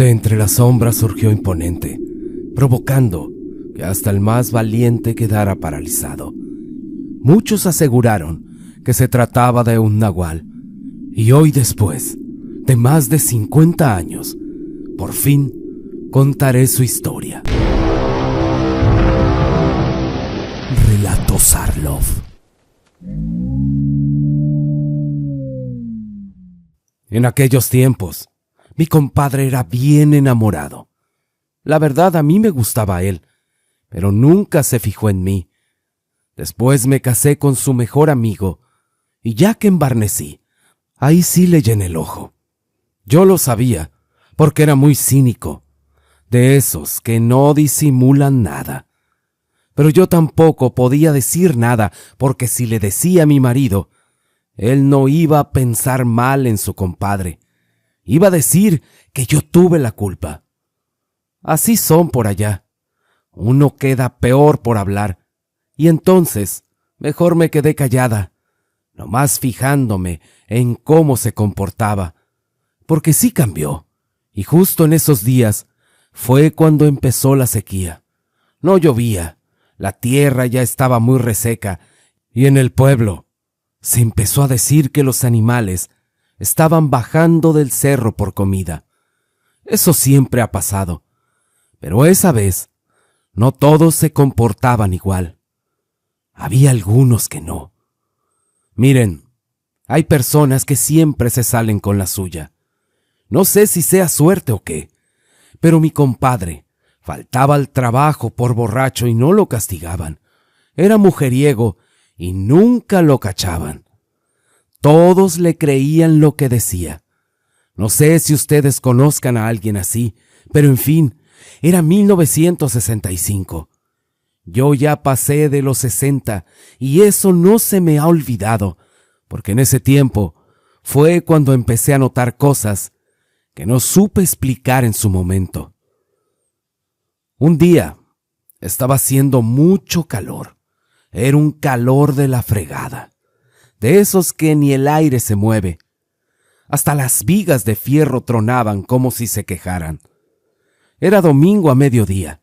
De entre las sombras surgió imponente, provocando que hasta el más valiente quedara paralizado. Muchos aseguraron que se trataba de un nahual, y hoy, después de más de 50 años, por fin contaré su historia. Relato Zarlov. En aquellos tiempos, mi compadre era bien enamorado. La verdad, a mí me gustaba él, pero nunca se fijó en mí. Después me casé con su mejor amigo, y ya que embarnecí, ahí sí le llené el ojo. Yo lo sabía, porque era muy cínico, de esos que no disimulan nada. Pero yo tampoco podía decir nada, porque si le decía a mi marido, él no iba a pensar mal en su compadre. Iba a decir que yo tuve la culpa. Así son por allá. Uno queda peor por hablar. Y entonces, mejor me quedé callada, nomás fijándome en cómo se comportaba. Porque sí cambió. Y justo en esos días fue cuando empezó la sequía. No llovía. La tierra ya estaba muy reseca. Y en el pueblo se empezó a decir que los animales estaban bajando del cerro por comida. Eso siempre ha pasado. Pero esa vez, no todos se comportaban igual. Había algunos que no. Miren, hay personas que siempre se salen con la suya. No sé si sea suerte o qué, pero mi compadre faltaba al trabajo por borracho y no lo castigaban. Era mujeriego y nunca lo cachaban. Todos le creían lo que decía. No sé si ustedes conozcan a alguien así, pero en fin, era 1965. Yo ya pasé de los 60 y eso no se me ha olvidado, porque en ese tiempo fue cuando empecé a notar cosas que no supe explicar en su momento. Un día estaba haciendo mucho calor. Era un calor de la fregada, de esos que ni el aire se mueve. Hasta las vigas de fierro tronaban como si se quejaran. Era domingo a mediodía,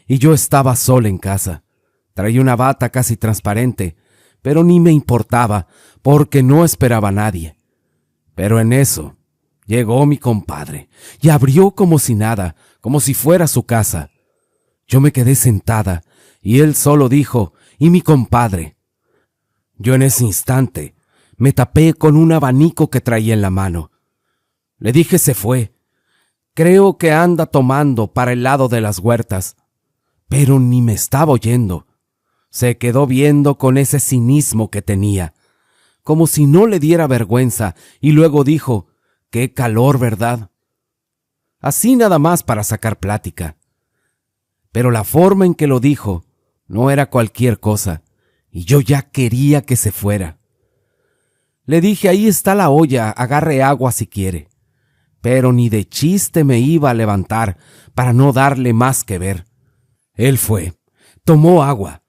y yo estaba sola en casa. Traía una bata casi transparente, pero ni me importaba, porque no esperaba a nadie. Pero en eso llegó mi compadre, y abrió como si nada, como si fuera su casa. Yo me quedé sentada, y él solo dijo, «¿Y mi compadre?». Yo en ese instante me tapé con un abanico que traía en la mano. Le dije se fue. Creo que anda tomando para el lado de las huertas. Pero ni me estaba oyendo. Se quedó viendo con ese cinismo que tenía, como si no le diera vergüenza, y luego dijo, «Qué calor, ¿verdad?». Así nada más para sacar plática. Pero la forma en que lo dijo no era cualquier cosa, y yo ya quería que se fuera. Le dije, «Ahí está la olla, agarre agua si quiere». Pero ni de chiste me iba a levantar para no darle más que ver. Él fue, tomó agua,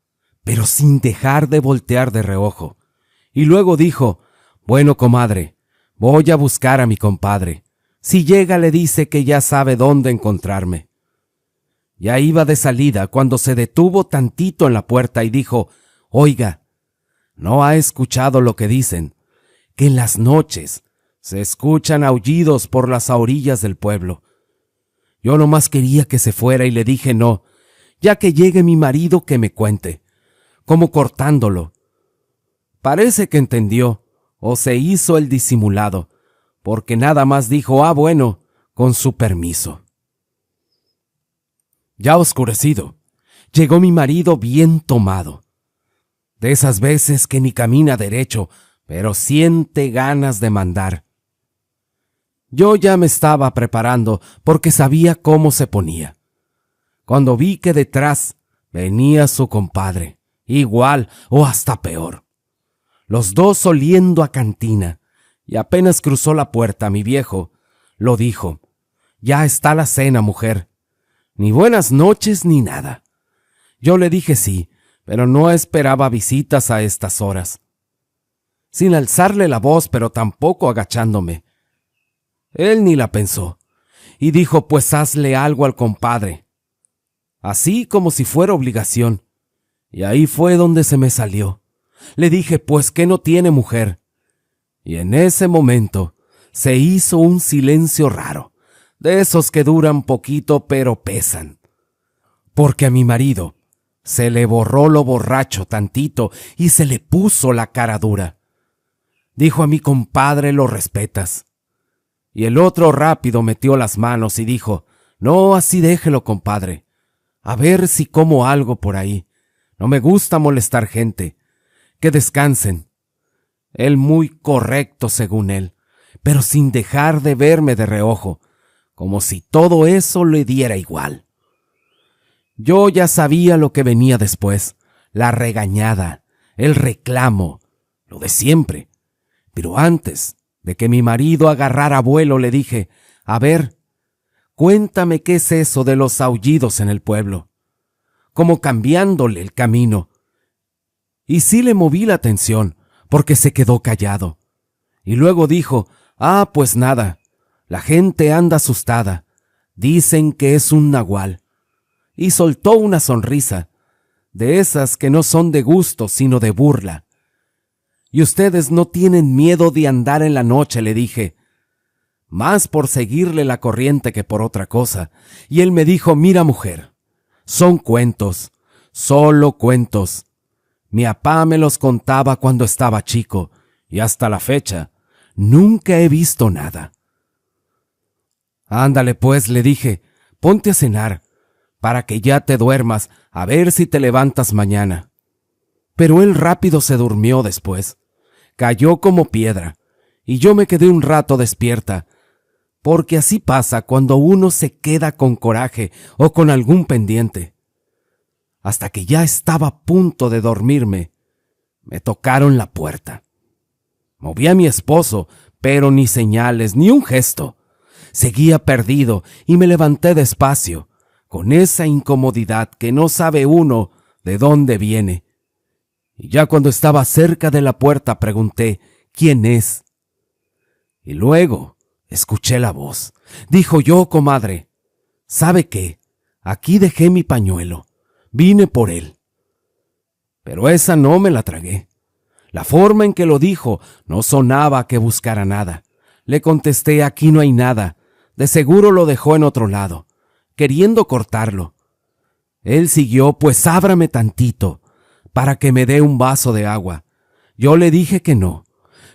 pero sin dejar de voltear de reojo. Y luego dijo, «Bueno, comadre, voy a buscar a mi compadre. Si llega le dice que ya sabe dónde encontrarme». Ya iba de salida cuando se detuvo tantito en la puerta y dijo, «Oiga, ¿no ha escuchado lo que dicen? Que en las noches se escuchan aullidos por las orillas del pueblo». Yo nomás quería que se fuera y le dije no, ya que llegue mi marido que me cuente, como cortándolo. Parece que entendió, o se hizo el disimulado, porque nada más dijo, «Ah, bueno, con su permiso». Ya oscurecido, llegó mi marido bien tomado. De esas veces que ni camina derecho, pero siente ganas de mandar. Yo ya me estaba preparando porque sabía cómo se ponía. Cuando vi que detrás venía su compadre, igual o hasta peor. Los dos oliendo a cantina, y apenas cruzó la puerta mi viejo, lo dijo, «Ya está la cena, mujer». Ni buenas noches ni nada. Yo le dije sí, pero no esperaba visitas a estas horas. Sin alzarle la voz, pero tampoco agachándome. Él ni la pensó, y dijo, pues hazle algo al compadre, así como si fuera obligación. Y ahí fue donde se me salió. Le dije, pues que no tiene mujer. Y en ese momento se hizo un silencio raro, de esos que duran poquito pero pesan. Porque a mi marido se le borró lo borracho tantito y se le puso la cara dura. Dijo a mi compadre, lo respetas. Y el otro rápido metió las manos y dijo, no, así déjelo, compadre. A ver si como algo por ahí. No me gusta molestar gente. Que descansen. Él muy correcto según él, pero sin dejar de verme de reojo, como si todo eso le diera igual. Yo ya sabía lo que venía después, la regañada, el reclamo, lo de siempre. Pero antes de que mi marido agarrara vuelo le dije, a ver, cuéntame qué es eso de los aullidos en el pueblo, como cambiándole el camino. Y sí le moví la atención, porque se quedó callado. Y luego dijo, pues nada, la gente anda asustada, dicen que es un nahual. Y soltó una sonrisa, de esas que no son de gusto, sino de burla. Y ustedes no tienen miedo de andar en la noche, le dije, más por seguirle la corriente que por otra cosa. Y él me dijo, mira mujer, son cuentos, solo cuentos. Mi apá me los contaba cuando estaba chico, y hasta la fecha nunca he visto nada. Ándale pues, le dije, ponte a cenar, para que ya te duermas, a ver si te levantas mañana. Pero él rápido se durmió después. Cayó como piedra, y yo me quedé un rato despierta, porque así pasa cuando uno se queda con coraje o con algún pendiente. Hasta que ya estaba a punto de dormirme, me tocaron la puerta. Moví a mi esposo, pero ni señales, ni un gesto. Seguía perdido y me levanté despacio, con esa incomodidad que no sabe uno de dónde viene. Y ya cuando estaba cerca de la puerta pregunté, ¿quién es? Y luego escuché la voz. Dijo yo, comadre, ¿sabe qué? Aquí dejé mi pañuelo. Vine por él. Pero esa no me la tragué. La forma en que lo dijo no sonaba a que buscara nada. Le contesté, aquí no hay nada. De seguro lo dejó en otro lado, queriendo cortarlo. Él siguió, pues ábrame tantito, para que me dé un vaso de agua. Yo le dije que no.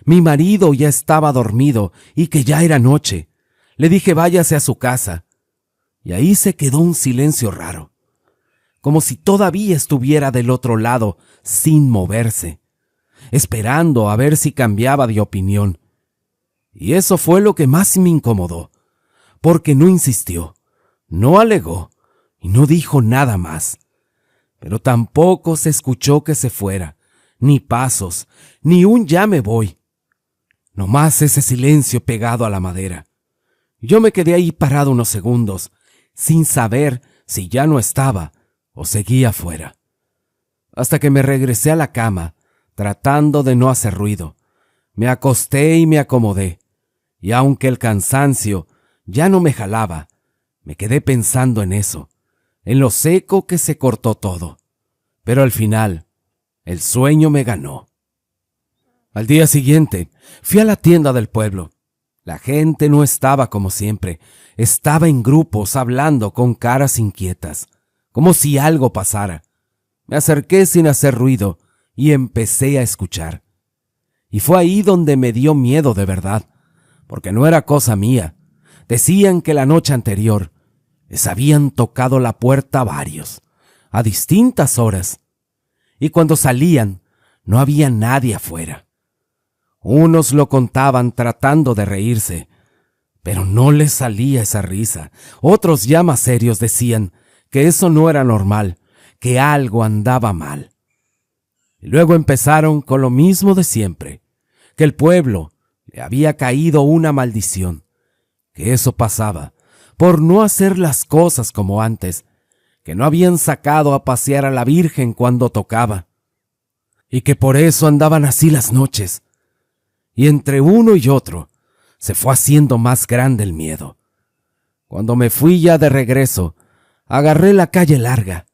Mi marido ya estaba dormido y que ya era noche. Le dije váyase a su casa. Y ahí se quedó un silencio raro, como si todavía estuviera del otro lado, sin moverse, esperando a ver si cambiaba de opinión. Y eso fue lo que más me incomodó, porque no insistió, no alegó y no dijo nada más. Pero tampoco se escuchó que se fuera, ni pasos, ni un ya me voy. Nomás ese silencio pegado a la madera. Yo me quedé ahí parado unos segundos, sin saber si ya no estaba o seguía fuera. Hasta que me regresé a la cama, tratando de no hacer ruido. Me acosté y me acomodé, y aunque el cansancio ya no me jalaba, me quedé pensando en eso, en lo seco que se cortó todo. Pero al final, el sueño me ganó. Al día siguiente, fui a la tienda del pueblo. La gente no estaba como siempre, estaba en grupos hablando con caras inquietas, como si algo pasara. Me acerqué sin hacer ruido y empecé a escuchar. Y fue ahí donde me dio miedo de verdad, porque no era cosa mía. Decían que la noche anterior les habían tocado la puerta varios, a distintas horas, y cuando salían no había nadie afuera. Unos lo contaban tratando de reírse, pero no les salía esa risa. Otros ya más serios decían que eso no era normal, que algo andaba mal. Y luego empezaron con lo mismo de siempre, que el pueblo le había caído una maldición, que eso pasaba por no hacer las cosas como antes, que no habían sacado a pasear a la Virgen cuando tocaba, y que por eso andaban así las noches. Y entre uno y otro se fue haciendo más grande el miedo. Cuando me fui ya de regreso, agarré la calle larga,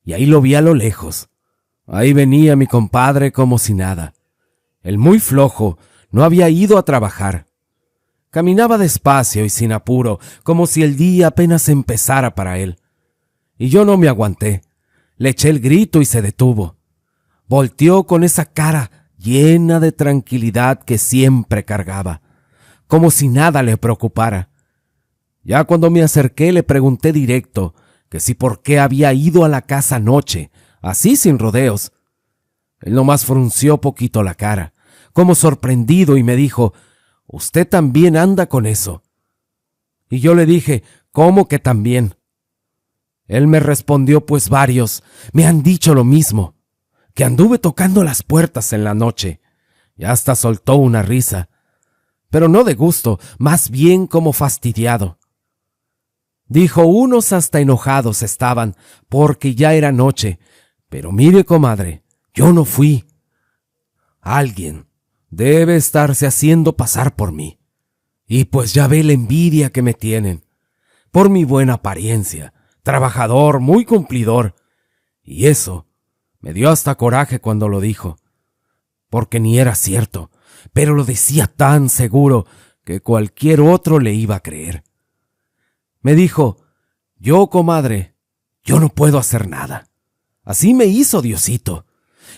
y ahí lo vi a lo lejos. Ahí venía mi compadre como si nada. El muy flojo no había ido a trabajar. Caminaba despacio y sin apuro, como si el día apenas empezara para él. Y yo no me aguanté. Le eché el grito y se detuvo. Volteó con esa cara llena de tranquilidad que siempre cargaba, como si nada le preocupara. Ya cuando me acerqué le pregunté directo que si por qué había ido a la casa anoche, así sin rodeos. Él nomás frunció poquito la cara, como sorprendido, y me dijo: «¿Usted también anda con eso?». Y yo le dije: «¿Cómo que también?». Él me respondió: «Pues varios me han dicho lo mismo, que anduve tocando las puertas en la noche». Y hasta soltó una risa, pero no de gusto, más bien como fastidiado. Dijo: «Unos hasta enojados estaban, porque ya era noche, pero mire, comadre, yo no fui. Alguien debe estarse haciendo pasar por mí. Y pues ya ve la envidia que me tienen, por mi buena apariencia, trabajador, muy cumplidor». Y eso me dio hasta coraje cuando lo dijo, porque ni era cierto, pero lo decía tan seguro que cualquier otro le iba a creer. Me dijo: «Yo, comadre, yo no puedo hacer nada. Así me hizo Diosito.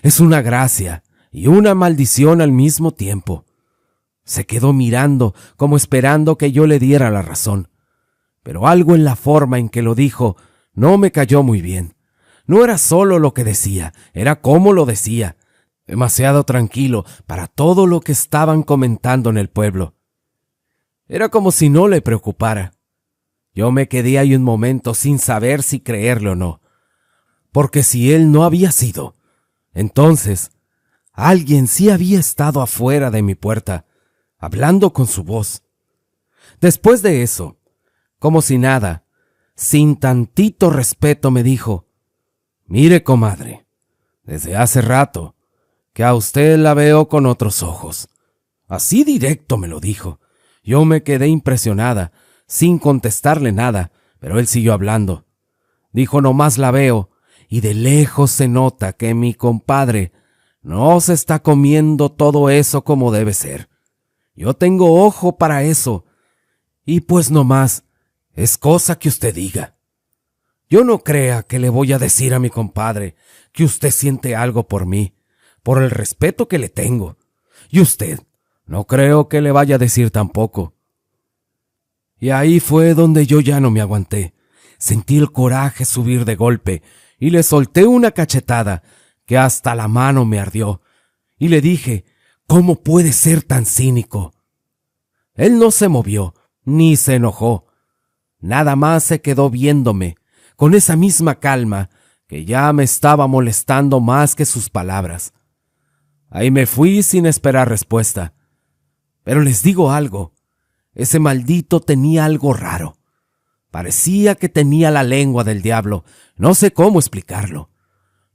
Es una gracia y una maldición al mismo tiempo». Se quedó mirando, como esperando que yo le diera la razón, pero algo en la forma en que lo dijo no me cayó muy bien. No era solo lo que decía, era cómo lo decía, demasiado tranquilo para todo lo que estaban comentando en el pueblo. Era como si no le preocupara. Yo me quedé ahí un momento sin saber si creerle o no, porque si él no había sido, entonces alguien sí había estado afuera de mi puerta, hablando con su voz. Después de eso, como si nada, sin tantito respeto, me dijo: «Mire, comadre, desde hace rato que a usted la veo con otros ojos». Así directo me lo dijo. Yo me quedé impresionada, sin contestarle nada, pero él siguió hablando. Dijo: «Nomás la veo, y de lejos se nota que mi compadre no se está comiendo todo eso como debe ser. Yo tengo ojo para eso, y pues nomás es cosa que usted diga. Yo no crea que le voy a decir a mi compadre que usted siente algo por mí, por el respeto que le tengo, y usted no creo que le vaya a decir tampoco». Y ahí fue donde yo ya no me aguanté. Sentí el coraje subir de golpe y le solté una cachetada que hasta la mano me ardió. Y le dije: «¿Cómo puede ser tan cínico?». Él no se movió, ni se enojó. Nada más se quedó viéndome, con esa misma calma que ya me estaba molestando más que sus palabras. Ahí me fui sin esperar respuesta. Pero les digo algo. Ese maldito tenía algo raro. Parecía que tenía la lengua del diablo. No sé cómo explicarlo.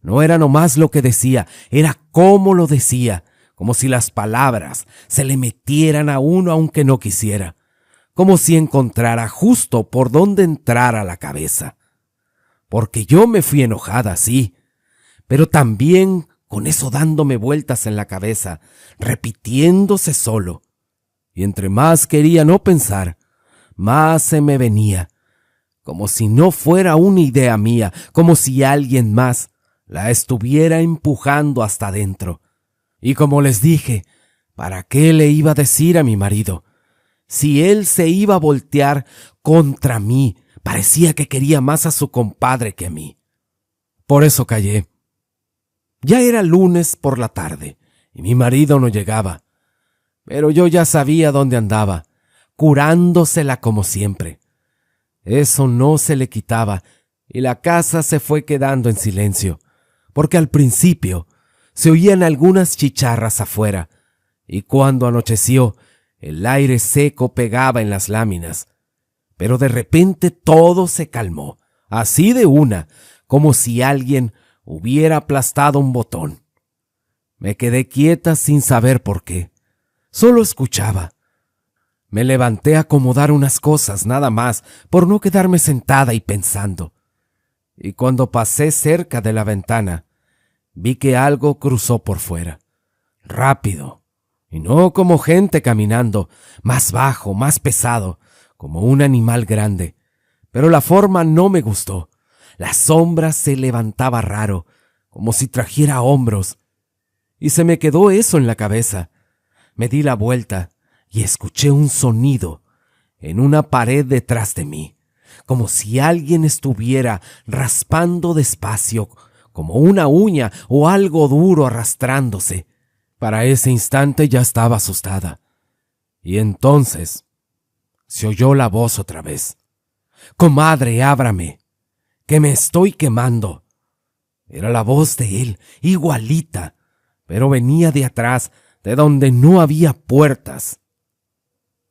No era nomás lo que decía, era cómo lo decía, como si las palabras se le metieran a uno aunque no quisiera, como si encontrara justo por dónde entrar a la cabeza. Porque yo me fui enojada, sí, pero también con eso dándome vueltas en la cabeza, repitiéndose solo. Y entre más quería no pensar, más se me venía, como si no fuera una idea mía, como si alguien más la estuviera empujando hasta adentro. Y como les dije, ¿para qué le iba a decir a mi marido? Si él se iba a voltear contra mí, parecía que quería más a su compadre que a mí. Por eso callé. Ya era lunes por la tarde, y mi marido no llegaba. Pero yo ya sabía dónde andaba, curándosela como siempre. Eso no se le quitaba, y la casa se fue quedando en silencio, porque al principio se oían algunas chicharras afuera, y cuando anocheció, el aire seco pegaba en las láminas. Pero de repente todo se calmó, así de una, como si alguien hubiera aplastado un botón. Me quedé quieta sin saber por qué. Solo escuchaba. Me levanté a acomodar unas cosas, nada más, por no quedarme sentada y pensando. Y cuando pasé cerca de la ventana, vi que algo cruzó por fuera. Rápido, y no como gente caminando, más bajo, más pesado, como un animal grande. Pero la forma no me gustó. La sombra se levantaba raro, como si trajera hombros. Y se me quedó eso en la cabeza. Me di la vuelta y escuché un sonido en una pared detrás de mí, como si alguien estuviera raspando despacio, como una uña o algo duro arrastrándose. Para ese instante ya estaba asustada. Y entonces se oyó la voz otra vez. «Comadre, ábrame, que me estoy quemando». Era la voz de él, igualita, pero venía de atrás, de donde no había puertas.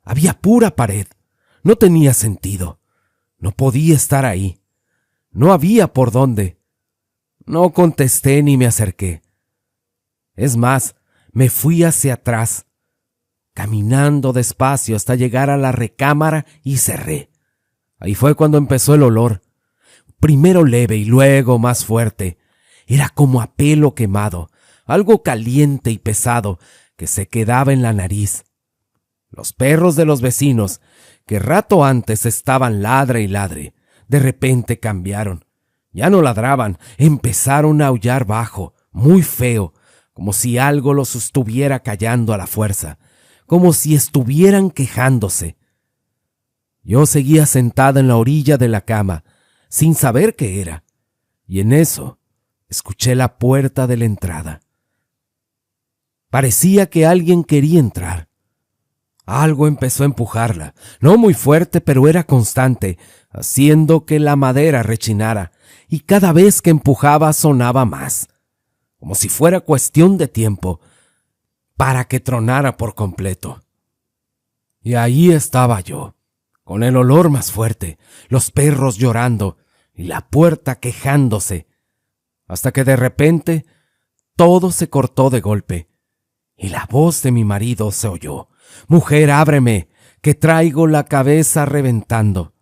Había pura pared. No tenía sentido. No podía estar ahí. No había por dónde. No contesté ni me acerqué. Es más, me fui hacia atrás, caminando despacio hasta llegar a la recámara y cerré. Ahí fue cuando empezó el olor. Primero leve y luego más fuerte. Era como a pelo quemado, algo caliente y pesado que se quedaba en la nariz. Los perros de los vecinos, que rato antes estaban ladre y ladre, de repente cambiaron. Ya no ladraban, empezaron a aullar bajo, muy feo, como si algo los estuviera callando a la fuerza, como si estuvieran quejándose. Yo seguía sentada en la orilla de la cama, sin saber qué era, y en eso escuché la puerta de la entrada. Parecía que alguien quería entrar. Algo empezó a empujarla, no muy fuerte, pero era constante, haciendo que la madera rechinara, y cada vez que empujaba sonaba más, como si fuera cuestión de tiempo, para que tronara por completo. Y ahí estaba yo, con el olor más fuerte, los perros llorando, y la puerta quejándose, hasta que de repente todo se cortó de golpe, y la voz de mi marido se oyó. «Mujer, ábreme, que traigo la cabeza reventando».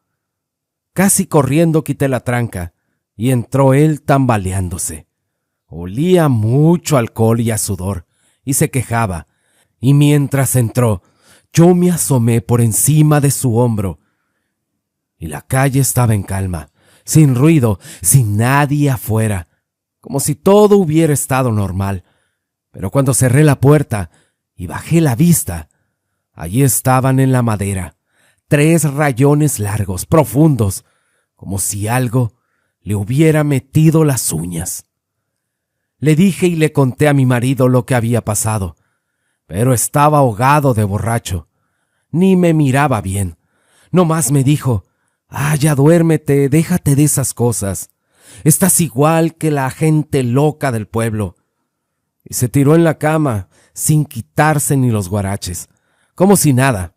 Casi corriendo quité la tranca, y entró él tambaleándose. Olía mucho a alcohol y a sudor, y se quejaba, y mientras entró, yo me asomé por encima de su hombro, y la calle estaba en calma, sin ruido, sin nadie afuera, como si todo hubiera estado normal. Pero cuando cerré la puerta y bajé la vista, allí estaban en la madera 3 rayones largos, profundos, como si algo le hubiera metido las uñas. Le dije y le conté a mi marido lo que había pasado, pero estaba ahogado de borracho. Ni me miraba bien. Nomás me dijo: «Ya duérmete, déjate de esas cosas. Estás igual que la gente loca del pueblo». Y se tiró en la cama, sin quitarse ni los guaraches, como si nada.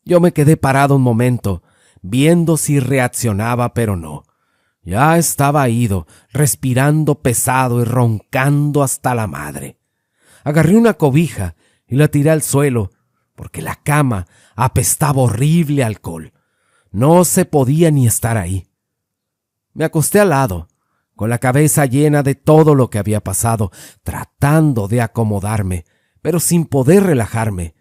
Yo me quedé parado un momento, viendo si reaccionaba, pero no. Ya estaba ido, respirando pesado y roncando hasta la madre. Agarré una cobija y la tiré al suelo, porque la cama apestaba horrible a alcohol. No se podía ni estar ahí. Me acosté al lado, con la cabeza llena de todo lo que había pasado, tratando de acomodarme, pero sin poder relajarme,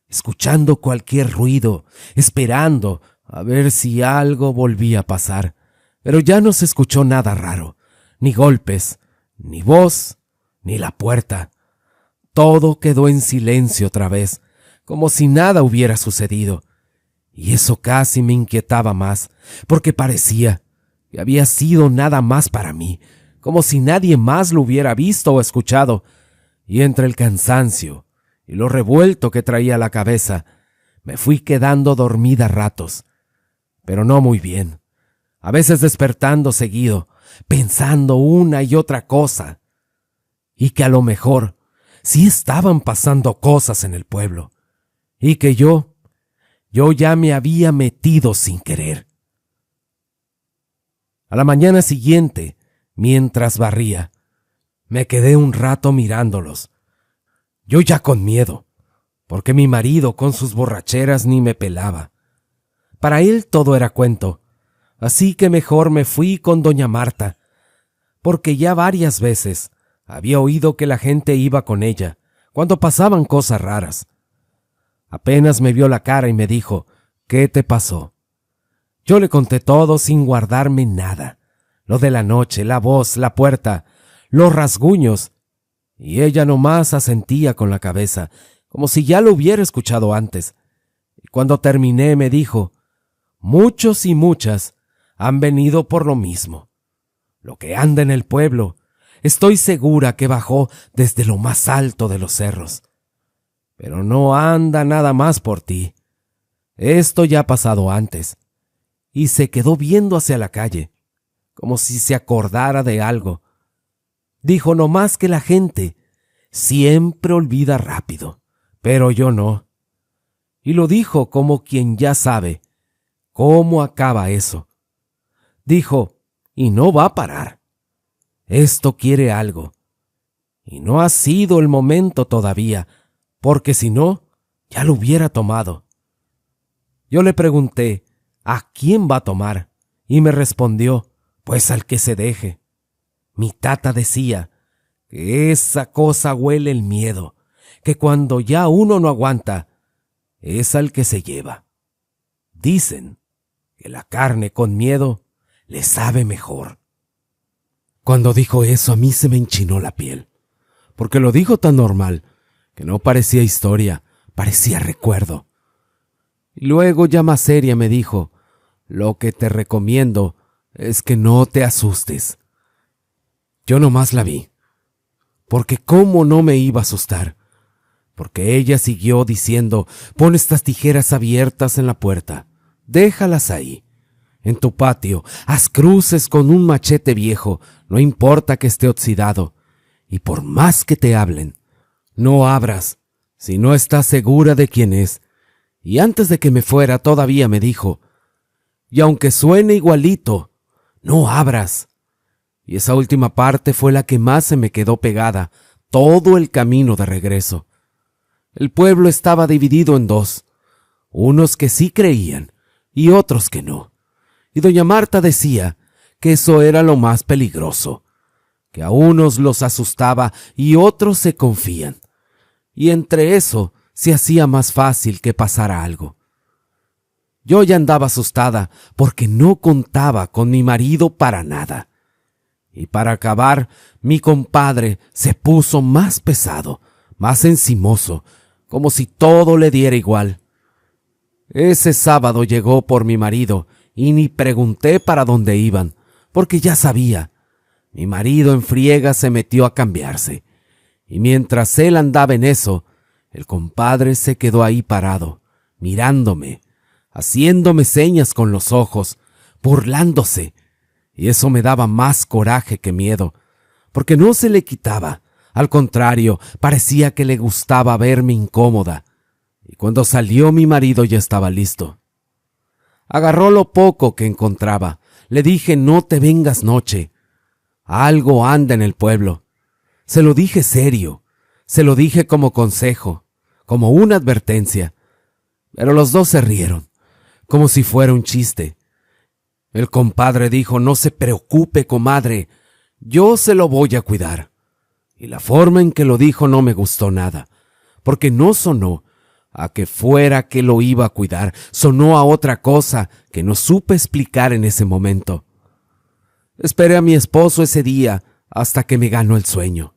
escuchando cualquier ruido, esperando a ver si algo volvía a pasar. Pero ya no se escuchó nada raro, ni golpes, ni voz, ni la puerta. Todo quedó en silencio otra vez, como si nada hubiera sucedido. Y eso casi me inquietaba más, porque parecía que había sido nada más para mí, como si nadie más lo hubiera visto o escuchado. Y entre el cansancio y lo revuelto que traía la cabeza, me fui quedando dormida a ratos, pero no muy bien. A veces despertando seguido, pensando una y otra cosa, y que a lo mejor sí estaban pasando cosas en el pueblo, y que yo ya me había metido sin querer. A la mañana siguiente, mientras barría, me quedé un rato mirándolos, yo ya con miedo, porque mi marido con sus borracheras ni me pelaba. Para él todo era cuento, así que mejor me fui con doña Marta, porque ya varias veces había oído que la gente iba con ella cuando pasaban cosas raras. Apenas me vio la cara y me dijo, ¿qué te pasó? Yo le conté todo sin guardarme nada, lo de la noche, la voz, la puerta, los rasguños, y ella nomás asentía con la cabeza, como si ya lo hubiera escuchado antes. Y cuando terminé me dijo, muchos y muchas han venido por lo mismo. Lo que anda en el pueblo, estoy segura que bajó desde lo más alto de los cerros. Pero no anda nada más por ti. Esto ya ha pasado antes. Y se quedó viendo hacia la calle, como si se acordara de algo. Dijo nomás que la gente siempre olvida rápido, pero yo no. Y lo dijo como quien ya sabe cómo acaba eso. Dijo, y no va a parar. Esto quiere algo. Y no ha sido el momento todavía, porque si no, ya lo hubiera tomado. Yo le pregunté, ¿a quién va a tomar? Y me respondió, pues al que se deje. Mi tata decía que esa cosa huele el miedo, que cuando ya uno no aguanta, es al que se lleva. Dicen que la carne con miedo le sabe mejor. Cuando dijo eso a mí se me enchinó la piel, porque lo dijo tan normal que no parecía historia, parecía recuerdo. Y luego ya más seria me dijo, lo que te recomiendo es que no te asustes. Yo nomás la vi, porque cómo no me iba a asustar, porque ella siguió diciendo, pon estas tijeras abiertas en la puerta, déjalas ahí. En tu patio, haz cruces con un machete viejo, no importa que esté oxidado, y por más que te hablen, no abras, si no estás segura de quién es. Y antes de que me fuera todavía me dijo, y aunque suene igualito, no abras. Y esa última parte fue la que más se me quedó pegada todo el camino de regreso. El pueblo estaba dividido en dos, unos que sí creían y otros que no. Y doña Marta decía que eso era lo más peligroso, que a unos los asustaba y otros se confían. Y entre eso se hacía más fácil que pasara algo. Yo ya andaba asustada porque no contaba con mi marido para nada. Y para acabar, mi compadre se puso más pesado, más encimoso, como si todo le diera igual. Ese sábado llegó por mi marido y ni pregunté para dónde iban, porque ya sabía. Mi marido en friega se metió a cambiarse, y mientras él andaba en eso, el compadre se quedó ahí parado, mirándome, haciéndome señas con los ojos, burlándose, y eso me daba más coraje que miedo, porque no se le quitaba, al contrario, parecía que le gustaba verme incómoda, y cuando salió mi marido ya estaba listo. Agarró lo poco que encontraba. Le dije, no te vengas noche. Algo anda en el pueblo. Se lo dije serio. Se lo dije como consejo, como una advertencia. Pero los dos se rieron, como si fuera un chiste. El compadre dijo, no se preocupe, comadre. Yo se lo voy a cuidar. Y la forma en que lo dijo no me gustó nada, porque no sonó a que fuera que lo iba a cuidar, sonó a otra cosa que no supe explicar en ese momento. Esperé a mi esposo ese día hasta que me ganó el sueño,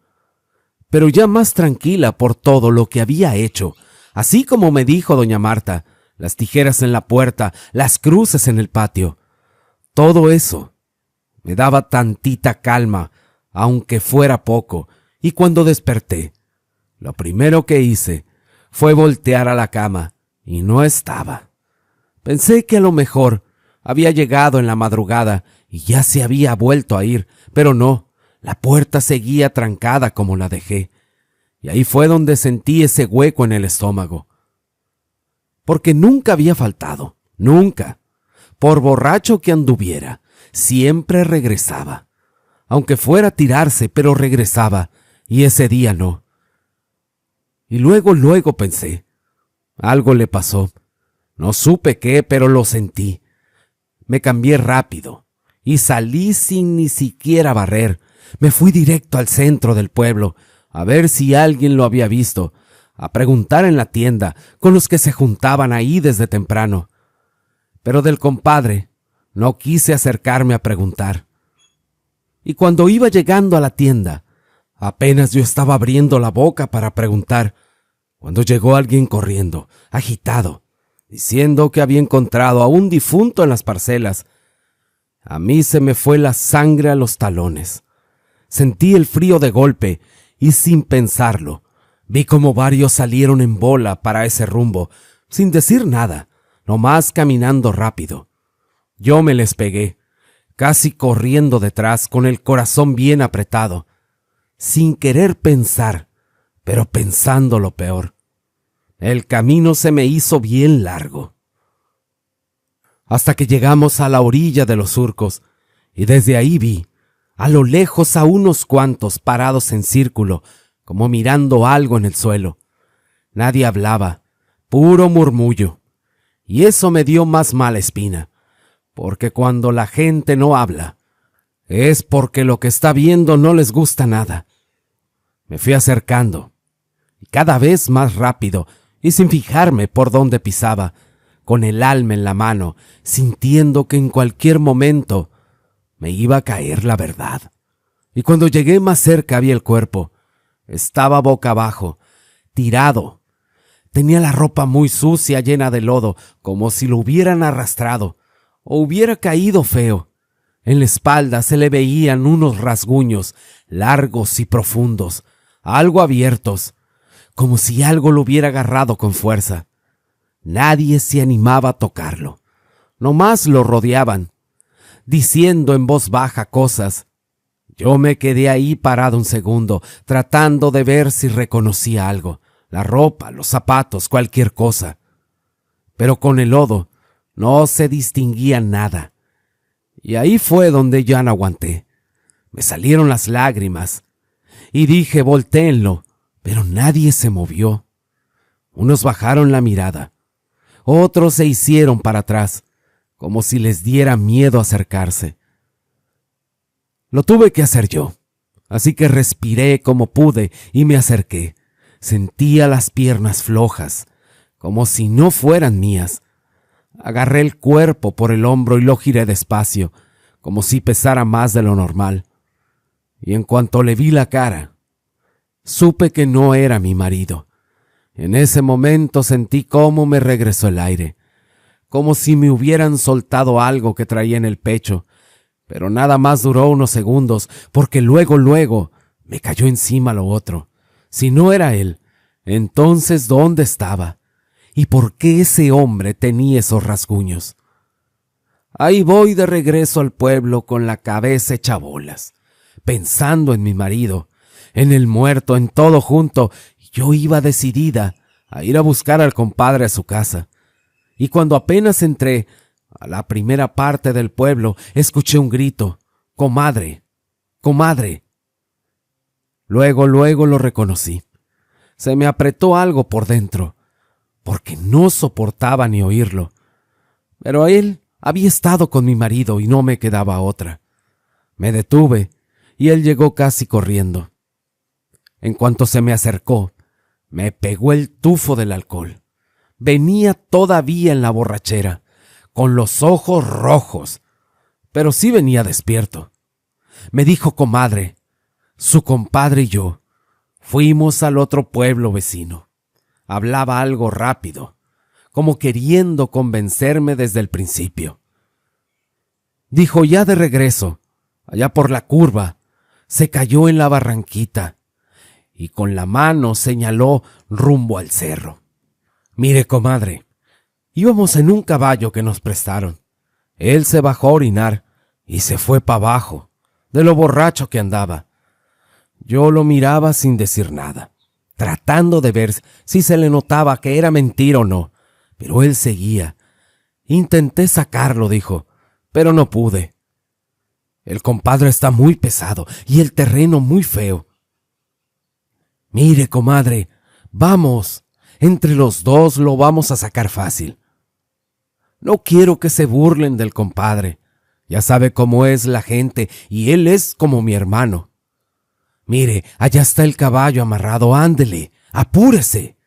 pero ya más tranquila por todo lo que había hecho, así como me dijo doña Marta, las tijeras en la puerta, las cruces en el patio. Todo eso me daba tantita calma, aunque fuera poco, y cuando desperté, lo primero que hice fue voltear a la cama, y no estaba. Pensé que a lo mejor había llegado en la madrugada y ya se había vuelto a ir, pero no, la puerta seguía trancada como la dejé, y ahí fue donde sentí ese hueco en el estómago. Porque nunca había faltado, nunca. Por borracho que anduviera, siempre regresaba. Aunque fuera a tirarse, pero regresaba, y ese día no. Y luego pensé, Algo le pasó. No supe qué, pero lo sentí. Me cambié rápido y salí sin ni siquiera barrer. Me fui directo al centro del pueblo, a ver si alguien lo había visto, a preguntar en la tienda con los que se juntaban ahí desde temprano. Pero del compadre no quise acercarme a preguntar. Y cuando iba llegando a la tienda, apenas yo estaba abriendo la boca para preguntar, cuando llegó alguien corriendo, agitado, diciendo que había encontrado a un difunto en las parcelas. A mí se me fue la sangre a los talones. Sentí el frío de golpe y sin pensarlo, vi como varios salieron en bola para ese rumbo, sin decir nada, nomás caminando rápido. Yo me les pegué, casi corriendo detrás con el corazón bien apretado, sin querer pensar, pero pensando lo peor. El camino se me hizo bien largo, hasta que llegamos a la orilla de los surcos, y desde ahí vi, a lo lejos, a unos cuantos parados en círculo, como mirando algo en el suelo. Nadie hablaba, puro murmullo, y eso me dio más mala espina, porque cuando la gente no habla, es porque lo que está viendo no les gusta nada. Me fui acercando, y cada vez más rápido, y sin fijarme por dónde pisaba, con el alma en la mano, sintiendo que en cualquier momento me iba a caer la verdad. Y cuando llegué más cerca vi el cuerpo. Estaba boca abajo, tirado. Tenía la ropa muy sucia, llena de lodo, como si lo hubieran arrastrado, o hubiera caído feo. En la espalda se le veían unos rasguños, largos y profundos, algo abiertos, como si algo lo hubiera agarrado con fuerza. Nadie se animaba a tocarlo. Nomás lo rodeaban, diciendo en voz baja cosas. Yo me quedé ahí parado un segundo, tratando de ver si reconocía algo, la ropa, los zapatos, cualquier cosa. Pero con el lodo no se distinguía nada. Y ahí fue donde ya no aguanté. Me salieron las lágrimas y dije, voltéenlo, pero nadie se movió. Unos bajaron la mirada, otros se hicieron para atrás, como si les diera miedo acercarse. Lo tuve que hacer yo, así que respiré como pude y me acerqué. Sentía las piernas flojas, como si no fueran mías. Agarré el cuerpo por el hombro y lo giré despacio, como si pesara más de lo normal. Y en cuanto le vi la cara, supe que no era mi marido. En ese momento sentí cómo me regresó el aire, como si me hubieran soltado algo que traía en el pecho, pero nada más duró unos segundos, porque luego me cayó encima lo otro. Si no era él, entonces ¿dónde estaba? ¿Y por qué ese hombre tenía esos rasguños? Ahí voy de regreso al pueblo con la cabeza hecha bolas, pensando en mi marido, en el muerto, en todo junto. Yo iba decidida a ir a buscar al compadre a su casa. Y cuando apenas entré a la primera parte del pueblo, escuché un grito: «¡Comadre! ¡Comadre!». Luego lo reconocí. Se me apretó algo por dentro, porque no soportaba ni oírlo. Pero él había estado con mi marido y no me quedaba otra. Me detuve y él llegó casi corriendo. En cuanto se me acercó, me pegó el tufo del alcohol. Venía todavía en la borrachera, con los ojos rojos, pero sí venía despierto. Me dijo comadre. Su compadre y yo fuimos al otro pueblo vecino. Hablaba algo rápido, como queriendo convencerme desde el principio. Dijo, ya de regreso, allá por la curva, se cayó en la barranquita y con la mano señaló rumbo al cerro. Mire, comadre, íbamos en un caballo que nos prestaron. Él se bajó a orinar y se fue para abajo, de lo borracho que andaba. Yo lo miraba sin decir nada, tratando de ver si se le notaba que era mentira o no, pero él seguía. Intenté sacarlo, dijo, pero no pude. El compadre está muy pesado y el terreno muy feo. Mire, comadre, vamos, Entre los dos lo vamos a sacar fácil. No quiero que se burlen del compadre. Ya sabe cómo es la gente y él es como mi hermano. Mire, allá está el caballo amarrado, ándele, apúrese.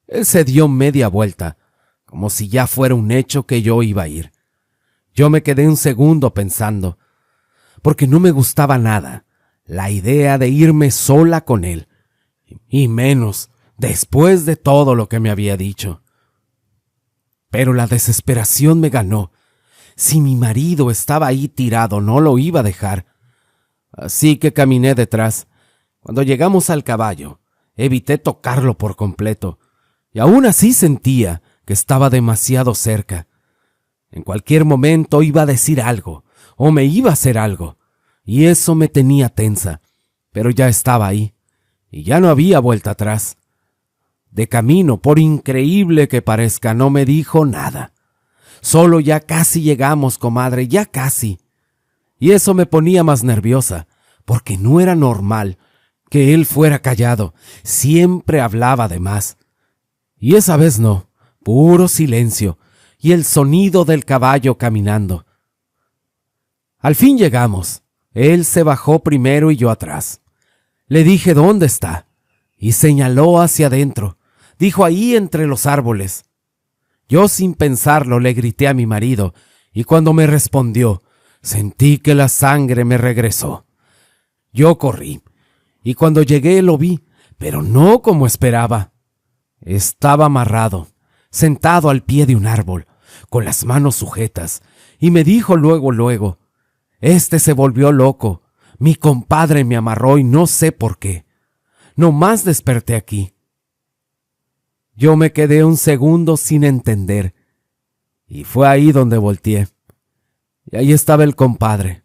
Él se dio media vuelta, como si ya fuera un hecho que yo iba a ir. Yo me quedé un segundo pensando, porque no me gustaba nada la idea de irme sola con él, y menos después de todo lo que me había dicho. Pero la desesperación me ganó. Si mi marido estaba ahí tirado, no lo iba a dejar. Así que caminé detrás. Cuando llegamos al caballo, evité tocarlo por completo, y aún así sentía que estaba demasiado cerca. En cualquier momento iba a decir algo, o me iba a hacer algo, y eso me tenía tensa, pero ya estaba ahí, y ya no había vuelta atrás. De camino, por increíble que parezca, no me dijo nada. Solo ya casi llegamos, comadre, ya casi. Y eso me ponía más nerviosa, porque no era normal que él fuera callado, siempre hablaba de más. Y esa vez no, puro silencio, y el sonido del caballo caminando. Al fin llegamos. Él se bajó primero y yo atrás. Le dije ¿dónde está? Y señaló hacia adentro. Dijo ahí entre los árboles. Yo sin pensarlo le grité a mi marido, y cuando me respondió, sentí que la sangre me regresó. Yo corrí, y cuando llegué lo vi, pero no como esperaba. Estaba amarrado, sentado al pie de un árbol, con las manos sujetas, y me dijo luego, «Este se volvió loco, mi compadre me amarró y no sé por qué. Nomás desperté aquí». Yo me quedé un segundo sin entender, y fue ahí donde volteé. Y ahí estaba el compadre,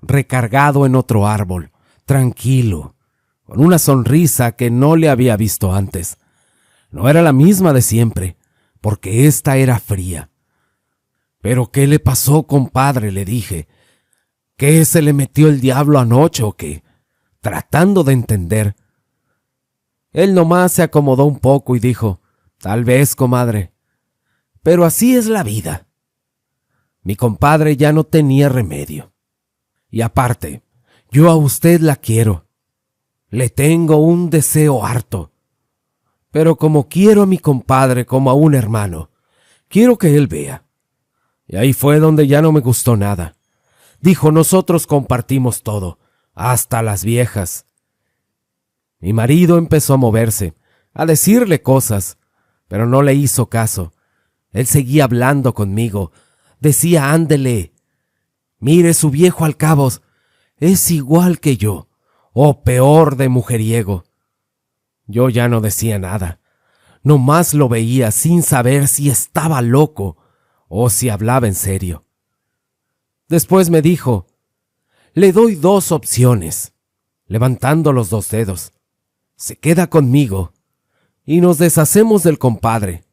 recargado en otro árbol, tranquilo, con una sonrisa que no le había visto antes. No era la misma de siempre, porque esta era fría. «¿Pero qué le pasó, compadre?», le dije. «¿Qué se le metió el diablo anoche o qué?», tratando de entender. Él nomás se acomodó un poco y dijo, «Tal vez, comadre, pero así es la vida». Mi compadre ya no tenía remedio. «Y aparte, yo a usted la quiero. Le tengo un deseo harto. Pero como quiero a mi compadre como a un hermano, quiero que él vea». Y ahí fue donde ya no me gustó nada. Dijo, «Nosotros compartimos todo, hasta las viejas». Mi marido empezó a moverse, a decirle cosas, pero no le hizo caso. Él seguía hablando conmigo. Decía, «Ándele, mire su viejo Alcabos, es igual que yo, o peor de mujeriego». Yo ya no decía nada. Nomás lo veía sin saber si estaba loco o si hablaba en serio. Después me dijo, «Le doy 2 opciones», levantando los 2 dedos. «Se queda conmigo y nos deshacemos del compadre.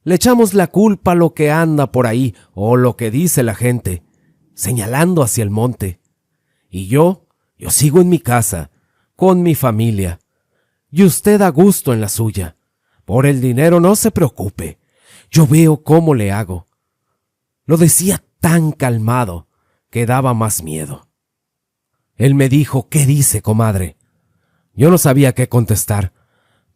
Le echamos la culpa a lo que anda por ahí o lo que dice la gente», señalando hacia el monte. «Y yo sigo en mi casa, con mi familia, y usted a gusto en la suya. Por el dinero no se preocupe, yo veo cómo le hago». Lo decía tan calmado que daba más miedo. Él me dijo, «¿Qué dice, comadre?». Yo no sabía qué contestar,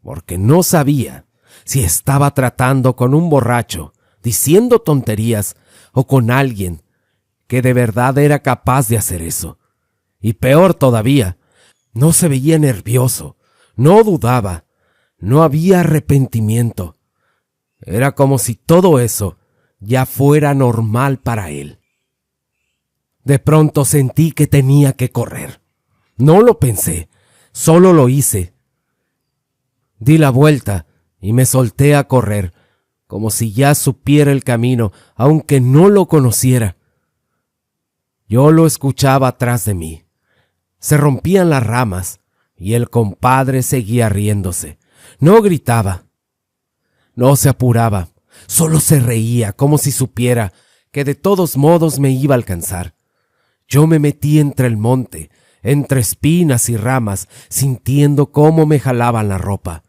porque no sabía si estaba tratando con un borracho, diciendo tonterías, o con alguien que de verdad era capaz de hacer eso. Y peor todavía, no se veía nervioso, no dudaba, no había arrepentimiento. Era como si todo eso ya fuera normal para él. De pronto sentí que tenía que correr. No lo pensé, solo lo hice. Di la vuelta y me solté a correr, como si ya supiera el camino, aunque no lo conociera. Yo lo escuchaba atrás de mí. Se rompían las ramas y el compadre seguía riéndose. No gritaba, no se apuraba, solo se reía como si supiera que de todos modos me iba a alcanzar. Yo me metí entre el monte, entre espinas y ramas, sintiendo cómo me jalaban la ropa,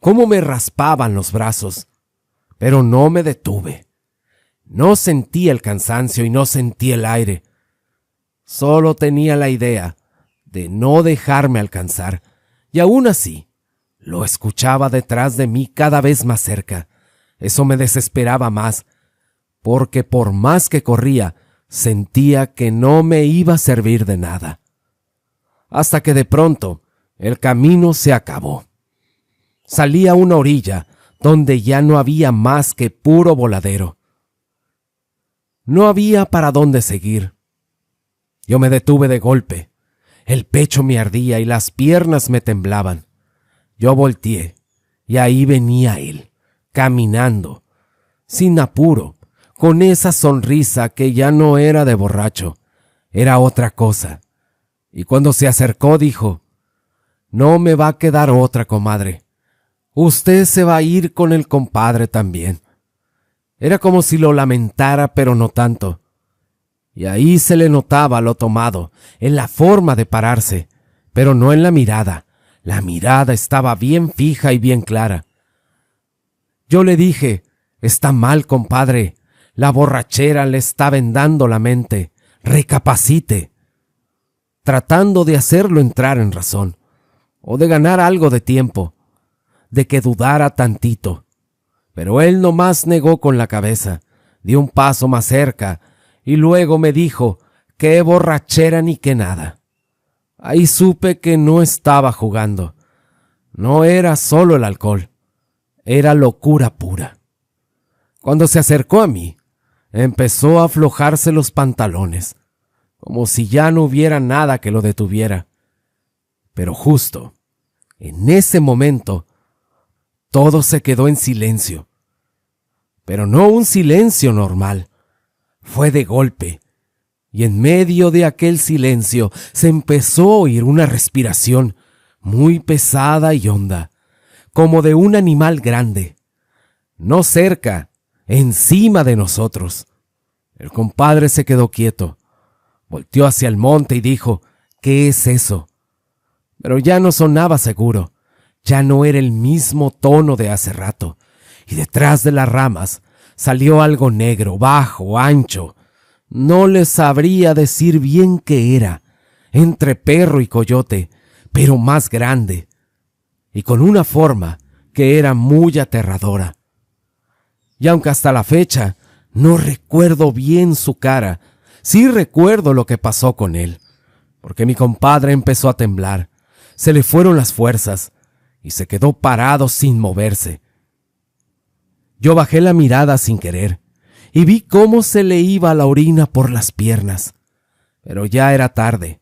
cómo me raspaban los brazos, pero no me detuve. No sentí el cansancio y no sentí el aire. Solo tenía la idea de no dejarme alcanzar, y aún así lo escuchaba detrás de mí cada vez más cerca. Eso me desesperaba más, porque por más que corría, sentía que no me iba a servir de nada. Hasta que de pronto el camino se acabó. Salí a una orilla donde ya no había más que puro voladero. No había para dónde seguir. Yo me detuve de golpe. El pecho me ardía y las piernas me temblaban. Yo volteé y ahí venía él, caminando, sin apuro, con esa sonrisa que ya no era de borracho, era otra cosa. Y cuando se acercó dijo: «No me va a quedar otra, comadre. Usted se va a ir con el compadre también». Era como si lo lamentara, pero no tanto. Y ahí se le notaba lo tomado, en la forma de pararse, pero no en la mirada. La mirada estaba bien fija y bien clara. Yo le dije: «Está mal, compadre. La borrachera le está vendando la mente. Recapacite», tratando de hacerlo entrar en razón, o de ganar algo de tiempo, de que dudara tantito. Pero él nomás negó con la cabeza, dio un paso más cerca, y luego me dijo: «Qué borrachera ni qué nada». Ahí supe que no estaba jugando. No era solo el alcohol, era locura pura. Cuando se acercó a mí, empezó a aflojarse los pantalones, como si ya no hubiera nada que lo detuviera. Pero justo en ese momento, todo se quedó en silencio. Pero no un silencio normal, fue de golpe. Y en medio de aquel silencio se empezó a oír una respiración muy pesada y honda, como de un animal grande. No cerca, encima de nosotros. El compadre se quedó quieto, volteó hacia el monte y dijo: «¿Qué es eso?». Pero ya no sonaba seguro, ya no era el mismo tono de hace rato, y detrás de las ramas salió algo negro, bajo, ancho. No les sabría decir bien qué era, entre perro y coyote, pero más grande, y con una forma que era muy aterradora. Y aunque hasta la fecha no recuerdo bien su cara, sí recuerdo lo que pasó con él, porque mi compadre empezó a temblar, se le fueron las fuerzas y se quedó parado sin moverse. Yo bajé la mirada sin querer y vi cómo se le iba la orina por las piernas. Pero ya era tarde,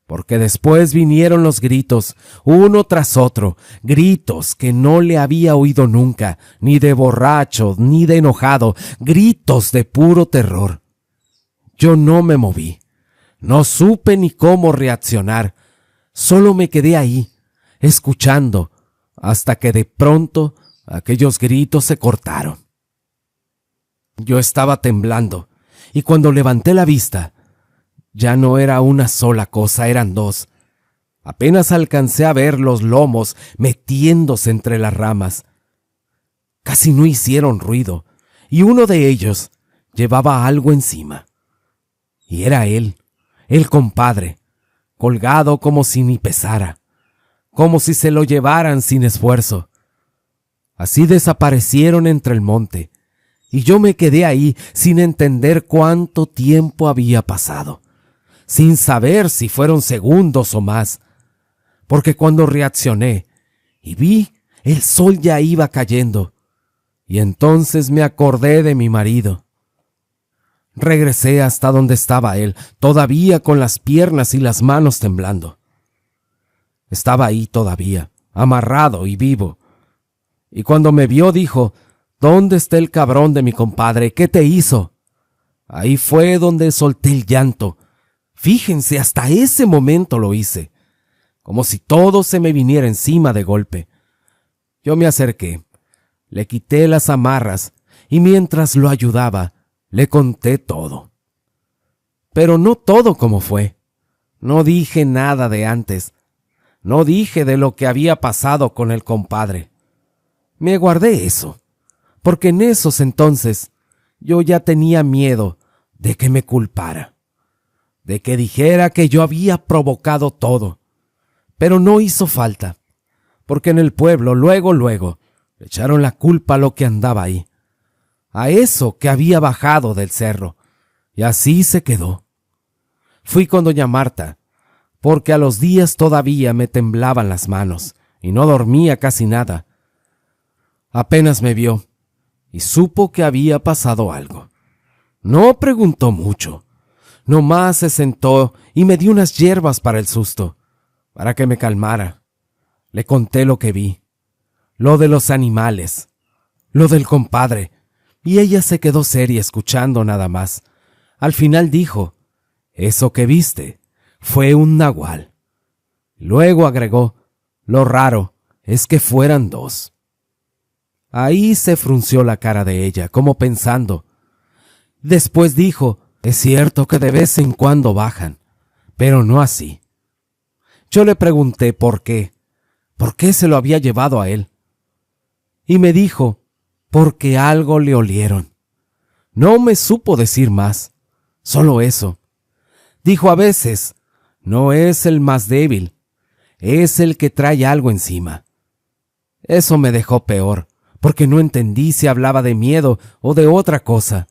porque después vinieron los gritos, uno tras otro, gritos que no le había oído nunca, ni de borracho, ni de enojado, gritos de puro terror. Yo no me moví, no supe ni cómo reaccionar, solo me quedé ahí, escuchando, hasta que de pronto aquellos gritos se cortaron. Yo estaba temblando, y cuando levanté la vista, ya no era una sola cosa, eran dos. Apenas alcancé a ver los lomos metiéndose entre las ramas. Casi no hicieron ruido, y uno de ellos llevaba algo encima. Y era él, el compadre, colgado como si ni pesara, como si se lo llevaran sin esfuerzo. Así desaparecieron entre el monte, y yo me quedé ahí sin entender cuánto tiempo había pasado, sin saber si fueron segundos o más, porque cuando reaccioné y vi, el sol ya iba cayendo, y entonces me acordé de mi marido. Regresé hasta donde estaba él, todavía con las piernas y las manos temblando. Estaba ahí todavía, amarrado y vivo. Y cuando me vio dijo: «¿Dónde está el cabrón de mi compadre? ¿Qué te hizo?». Ahí fue donde solté el llanto. Fíjense, hasta ese momento lo hice, como si todo se me viniera encima de golpe. Yo me acerqué, le quité las amarras y mientras lo ayudaba, le conté todo. Pero no todo como fue. No dije nada de antes. No dije de lo que había pasado con el compadre. Me guardé eso, porque en esos entonces yo ya tenía miedo de que me culpara, de que dijera que yo había provocado todo. Pero no hizo falta, porque en el pueblo luego le echaron la culpa a lo que andaba ahí, a eso que había bajado del cerro, y así se quedó. Fui con doña Marta, porque a los días todavía me temblaban las manos y no dormía casi nada. Apenas me vio y supo que había pasado algo. No preguntó mucho, nomás se sentó y me dio unas hierbas para el susto, para que me calmara. Le conté lo que vi, lo de los animales, lo del compadre, y ella se quedó seria escuchando nada más. Al final dijo: «Eso que viste fue un nahual». Luego agregó: «Lo raro es que fueran dos». Ahí se frunció la cara de ella, como pensando. Después dijo: «Es cierto que de vez en cuando bajan, pero no así». Yo le pregunté por qué se lo había llevado a él. Y me dijo: «Porque algo le olieron». No me supo decir más, solo eso. Dijo: «A veces no es el más débil, es el que trae algo encima». Eso me dejó peor, porque no entendí si hablaba de miedo o de otra cosa.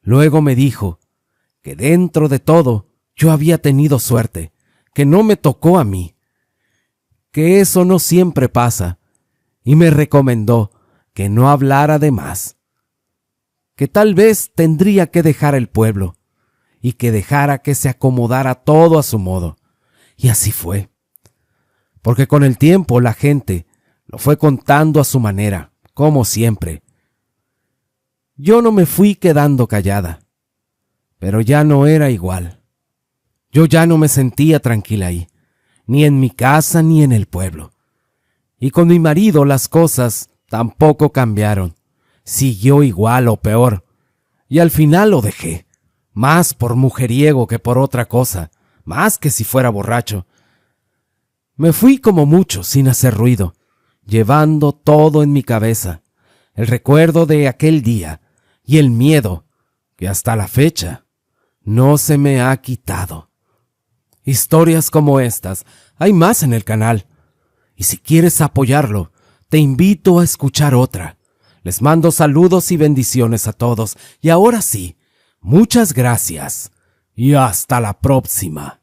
Luego me dijo que dentro de todo yo había tenido suerte, que no me tocó a mí, que eso no siempre pasa, y me recomendó que no hablara de más, que tal vez tendría que dejar el pueblo, y que dejara que se acomodara todo a su modo. Y así fue, porque con el tiempo la gente lo fue contando a su manera, como siempre. Yo no me fui quedando callada, pero ya no era igual. Yo ya no me sentía tranquila ahí, ni en mi casa ni en el pueblo. Y con mi marido las cosas tampoco cambiaron. Siguió igual o peor. Y al final lo dejé, más por mujeriego que por otra cosa, más que si fuera borracho. Me fui como mucho, sin hacer ruido, llevando todo en mi cabeza, el recuerdo de aquel día y el miedo que hasta la fecha no se me ha quitado. Historias como estas hay más en el canal, y si quieres apoyarlo, te invito a escuchar otra. Les mando saludos y bendiciones a todos, y ahora sí, muchas gracias, y hasta la próxima.